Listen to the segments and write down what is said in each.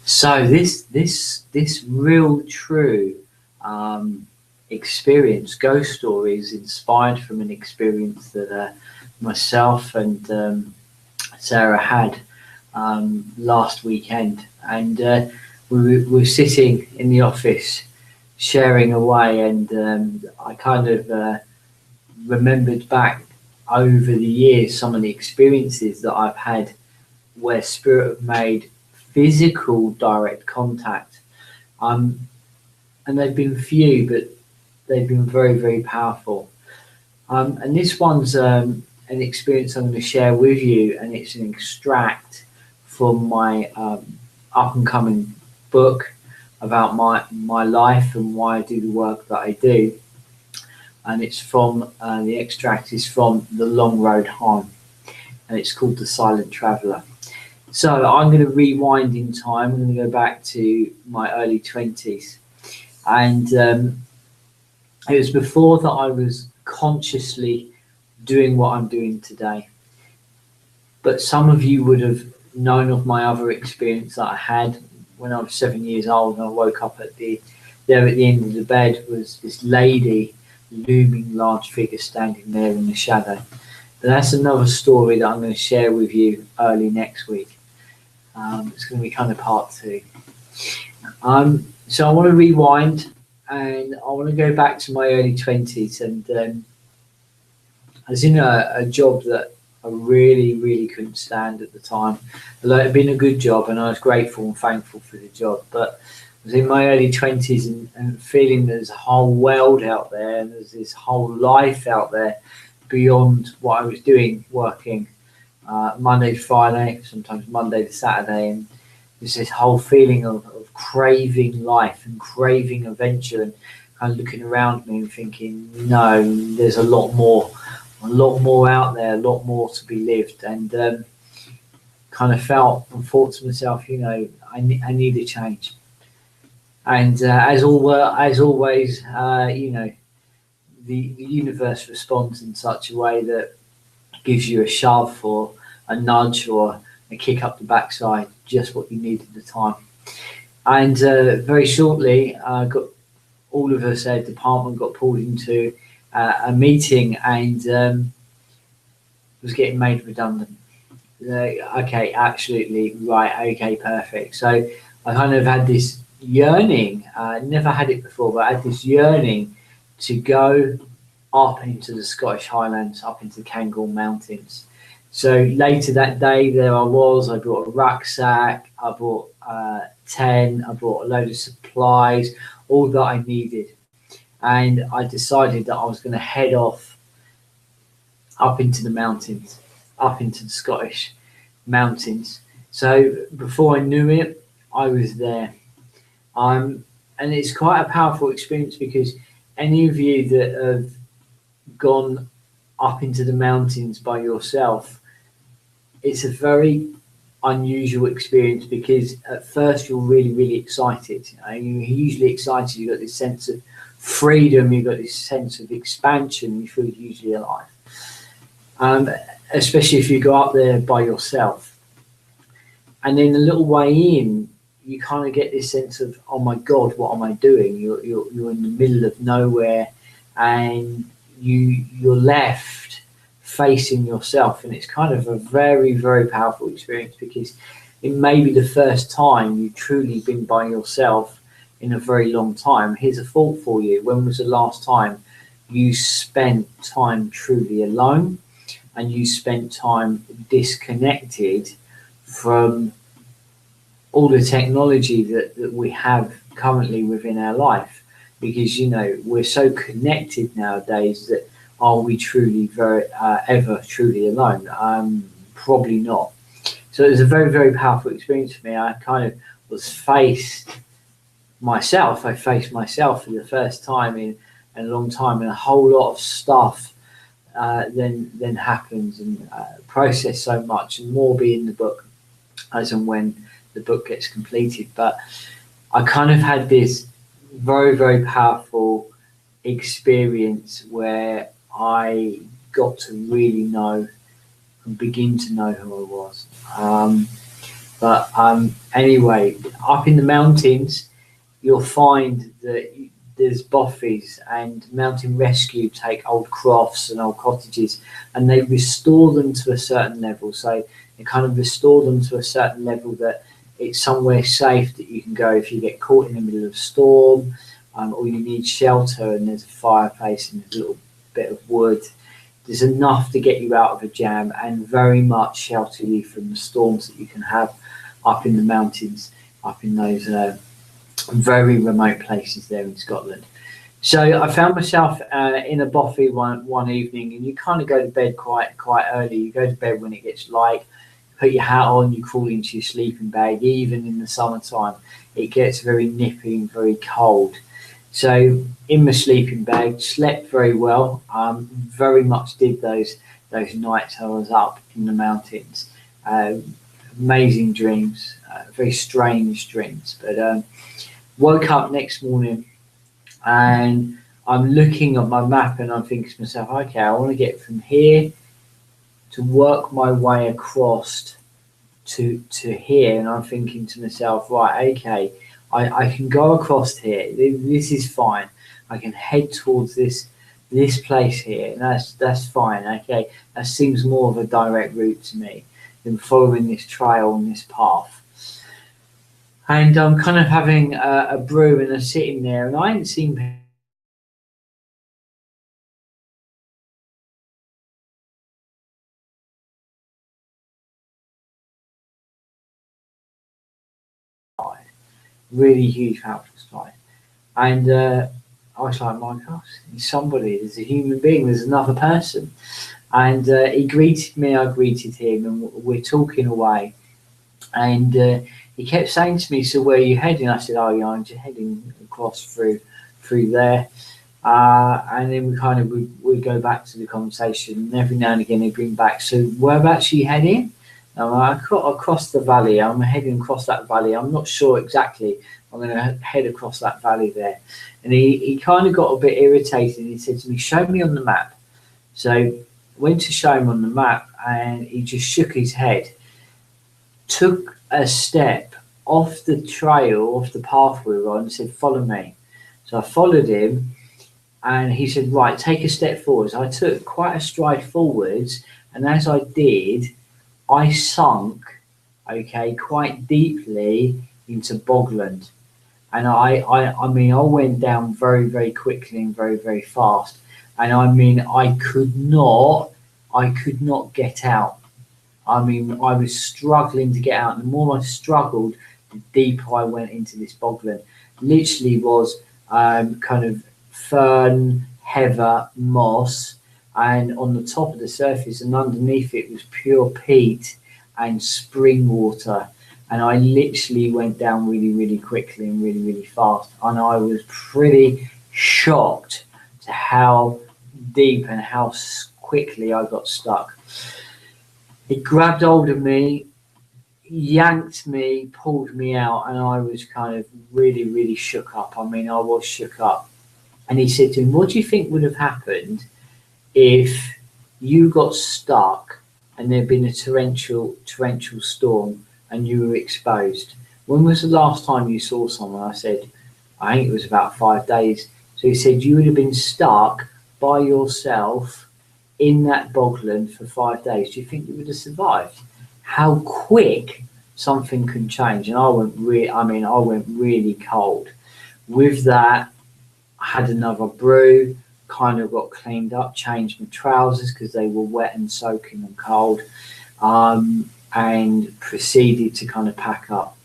So this real true um, experience, ghost stories, inspired from an experience that myself and Sarah had last weekend, and we were sitting in the office sharing away, and I kind of remembered back over the years some of the experiences that I've had where spirit have made physical direct contact. Um, and they've been few, but they've been very, very powerful. And this one's an experience I'm going to share with you, and it's an extract from my up and coming book about my life and why I do the work that I do. And it's from the extract is from The Long Road Home, and it's called The Silent Traveller. So I'm going to rewind in time. I'm going to go back to my early 20s. And it was before that I was consciously doing what I'm doing today. But some of you would have known of my other experience that I had when I was 7 years old, and I woke up there at the end of the bed was this lady, looming large figure standing there in the shadow. But that's another story that I'm going to share with you early next week. It's going to be kind of part two. So I want to rewind, and I want to go back to my early 20s, and I was in a job that I really, really couldn't stand at the time. Although it had been a good job, and I was grateful and thankful for the job, but I was in my early 20s and feeling there's a whole world out there, and there's this whole life out there beyond what I was doing, working Monday to Friday, sometimes Monday to Saturday, and there's this whole feeling of craving life and craving adventure, and kind of looking around me and thinking, no, there's a lot more out there, a lot more to be lived, and kind of felt and thought to myself, I need a change. And as always, the universe responds in such a way that gives you a shove or a nudge or a kick up the backside, just what you need at the time. And very shortly, got all of us, our department, got pulled into a meeting, and was getting made redundant. Okay, absolutely right. Okay, perfect. So I kind of had this yearning. Never had it before, but I had this yearning to go up into the Scottish Highlands, up into the Cairngorm Mountains. So later that day, there I was. I brought a rucksack, I brought a tent, I brought a load of supplies, all that I needed. And I decided that I was going to head off up into the mountains, up into the Scottish mountains. So before I knew it, I was there. And it's quite a powerful experience, because any of you that have gone up into the mountains by yourself, it's a very unusual experience, because at first you're really, really excited. You're hugely excited. You've got this sense of freedom. You've got this sense of expansion. You feel hugely alive, especially if you go up there by yourself. And then a little way in, you kind of get this sense of, oh my God, what am I doing? You're in the middle of nowhere, and you're left facing yourself, and it's kind of a very, very powerful experience, because it may be the first time you've truly been by yourself in a very long time. Here's a thought for you: when was the last time you spent time truly alone, and you spent time disconnected from all the technology that we have currently within our life? Because we're so connected nowadays that, are we truly ever truly alone? Probably not. So it was a very, very powerful experience for me. I kind of was faced myself. I faced myself for the first time in a long time, and a whole lot of stuff then happens, and process so much, and more be in the book as and when the book gets completed. But I kind of had this very, very powerful experience where I got to really know and begin to know who I was. But anyway, up in the mountains, you'll find that there's boffies, and mountain rescue take old crofts and old cottages, and they restore them to a certain level. So they kind of restore them to a certain level that it's somewhere safe that you can go if you get caught in the middle of a storm, or you need shelter and there's a fireplace and a little bit of wood. There's enough to get you out of a jam and very much shelter you from the storms that you can have up in the mountains, up in those very remote places there in Scotland. So I found myself in a bothy one evening, and you kind of go to bed quite early. You go to bed when it gets light, put your hat on, you crawl into your sleeping bag. Even in the summertime, it gets very nippy and very cold. So in my sleeping bag, slept very well. Very much did those nights I was up in the mountains. Amazing dreams, very strange dreams. But woke up next morning and I'm looking at my map and I'm thinking to myself, okay, I want to get from here to work my way across to here. And I'm thinking to myself, right, okay, I can go across here. This is fine. I can head towards this place here. And that's fine. Okay, that seems more of a direct route to me than following this trail and this path. And I'm kind of having a brew and I'm sitting there, and I ain't seen really huge powerful slide. And I was like, my gosh, there's somebody, there's a human being, there's another person. And he greeted me, I greeted him, and we're talking away. And he kept saying to me, so where are you heading? I said, oh, yeah, I'm just heading across through there. And then we kind of we go back to the conversation, and every now and again they bring back, so whereabouts are you heading? I'm like, across the valley. I'm heading across that valley. I'm not sure exactly. I'm going to head across that valley there. And he kind of got a bit irritated. He said to me, show me on the map. So I went to show him on the map, and he just shook his head, took a step off the trail, off the path we were on, and said, follow me. So I followed him, and he said, right, take a step forwards. I took quite a stride forwards, and as I did, I sunk, okay, quite deeply into bogland. And I mean, I went down very, very quickly and very, very fast. And I mean, I could not get out. I mean, I was struggling to get out. And the more I struggled, the deeper I went into this bogland. Literally was kind of fern, heather, moss, and on the top of the surface and underneath it was pure peat and spring water. And I literally went down really, really quickly and really, really fast. And I was pretty shocked to how deep and how quickly I got stuck. He grabbed hold of me, yanked me, pulled me out, and I was kind of really, really shook up. I mean, I was shook up. And he said to him, what do you think would have happened if you got stuck and there'd been a torrential storm and you were exposed? When was the last time you saw someone? I said, I think it was about 5 days. So he said, you would have been stuck by yourself in that bogland for 5 days. Do you think you would have survived? How quick something can change. And I went really cold. With that, I had another brew, kind of got cleaned up, changed my trousers because they were wet and soaking and cold, and proceeded to kind of pack up.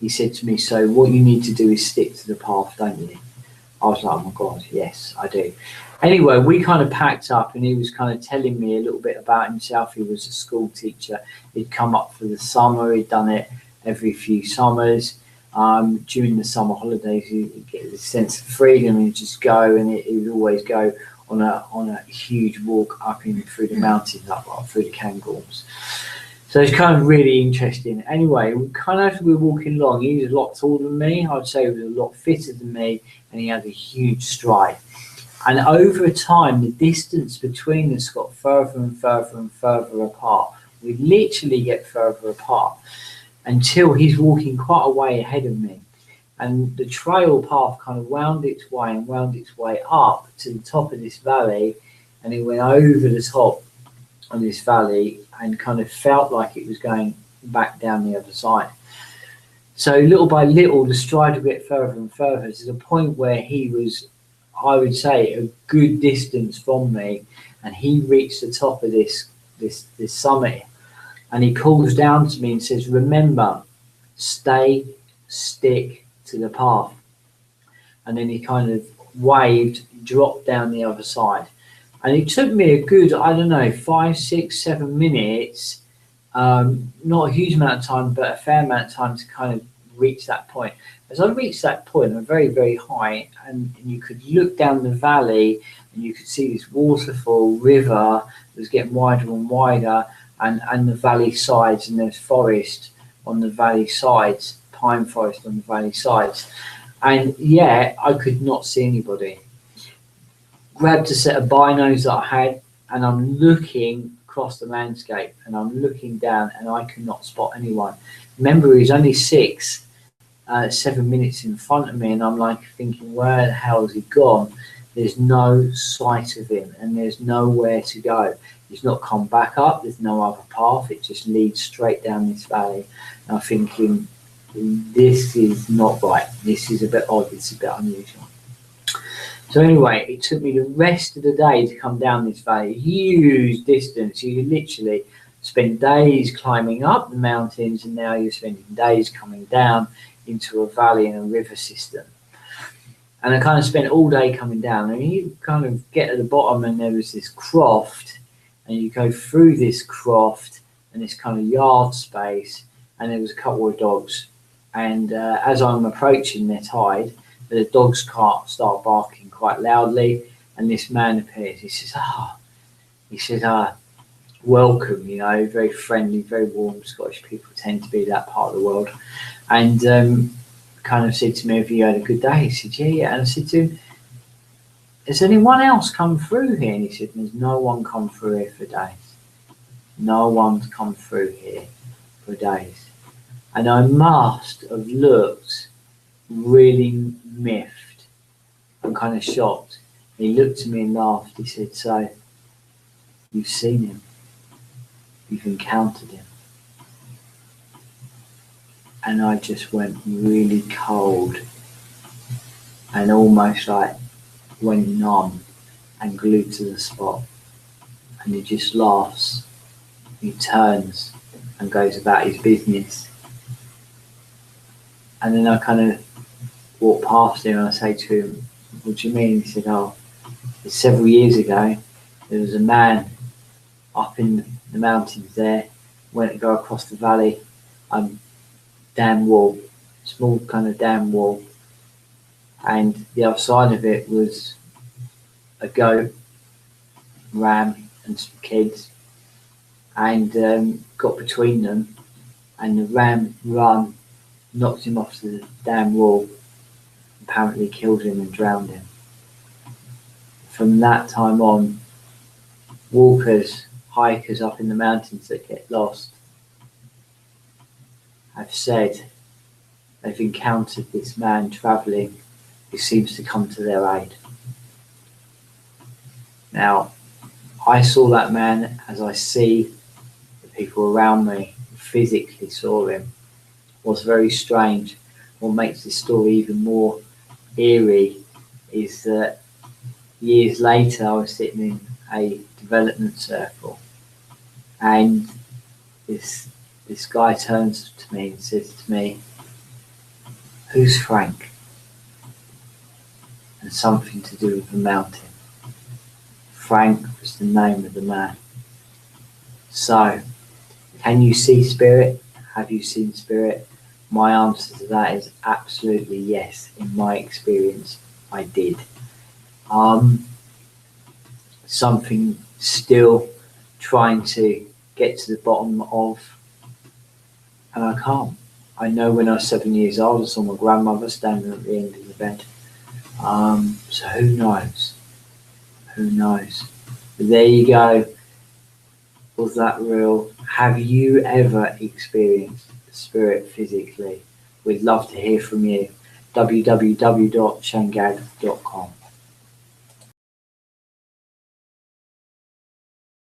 He said to me, so what you need to do is stick to the path, don't you? I was like, oh my God, yes, I do. Anyway, we kind of packed up, and he was kind of telling me a little bit about himself. He was a school teacher. He'd come up for the summer. He'd done it every few summers. During the summer holidays, he'd get a sense of freedom and he'd just go, and he would always go on a huge walk up in through the mountains, up through the Cairngorms. So it's kind of really interesting. Anyway, kind of as we were walking along, he was a lot taller than me. I'd say he was a lot fitter than me, and he had a huge stride. And over time, the distance between us got further and further and further apart. We literally get further apart until he's walking quite a way ahead of me. And the trail path kind of wound its way up to the top of this valley, and it went over the top of this valley and kind of felt like it was going back down the other side. So little by little, the stride would get further and further to the point where he was, I would say, a good distance from me, and he reached the top of this summit, and he calls down to me and says, "Remember, stick to the path." And then he kind of waved, dropped down the other side. And it took me a good, I don't know, 5, 6, 7 minutes, not a huge amount of time, but a fair amount of time to kind of reach that point. As I reached that point, I'm very, very high, and you could look down the valley and you could see this waterfall river that was getting wider and wider, and the valley sides, and there's forest on the valley sides, pine forest on the valley sides. And yeah, I could not see anybody. Grabbed a set of binos that I had, and I'm looking across the landscape, and I'm looking down, and I could not spot anyone. Remember, he's only 7 minutes in front of me, and I'm like thinking, where the hell has he gone? There's no sight of him, and there's nowhere to go. He's not come back up. There's no other path. It just leads straight down this valley. And I'm thinking, this is not right. This is a bit odd. It's a bit unusual. So anyway, it took me the rest of the day to come down this valley, huge distance. You literally spend days climbing up the mountains, and now you're spending days coming down into a valley and a river system. And I kind of spent all day coming down, and you kind of get to the bottom, and there was this croft, and you go through this croft and this kind of yard space, and there was a couple of dogs. And as I'm approaching their tide, the dogs start barking quite loudly, and this man appears. He says, welcome, you know, very friendly, very warm. Scottish people tend to be that part of the world. And kind of said to me, "Have you had a good day?" He said, yeah. And I said to him, "Has anyone else come through here?" And he said, "There's no one come through here for days. No one's come through here for days." And I must have looked really miffed and kind of shocked. And he looked at me and laughed. He said, "So, you've seen him. You've encountered him." And I just went really cold and almost like went numb and glued to the spot. And he just laughs. He turns and goes about his business. And then I kind of walk past him and I say to him, "What do you mean?" He said, "Oh, several years ago, there was a man up in the mountains there, went to go across the valley, dam wall, small kind of dam wall, and the other side of it was a goat, ram, and some kids, and got between them, and the ram run, knocked him off the dam wall, apparently killed him and drowned him. From that time on, walkers, hikers up in the mountains that get lost have said they've encountered this man travelling who seems to come to their aid." Now, I saw that man as I see the people around me physically saw him. What's very strange, what makes this story even more eerie, is that years later I was sitting in a development circle, and this guy turns to me and says to me, "Who's Frank?" And something to do with the mountain. Frank was the name of the man. So, can you see spirit? Have you seen spirit? My answer to that is absolutely yes. In my experience, I did. Something still trying to get to the bottom of, and I can't. I know when I was 7 years old, I saw my grandmother standing at the end of the bed. So who knows? Who knows? But there you go. Was that real? Have you ever experienced spirit physically? We'd love to hear from you. www.shangag.com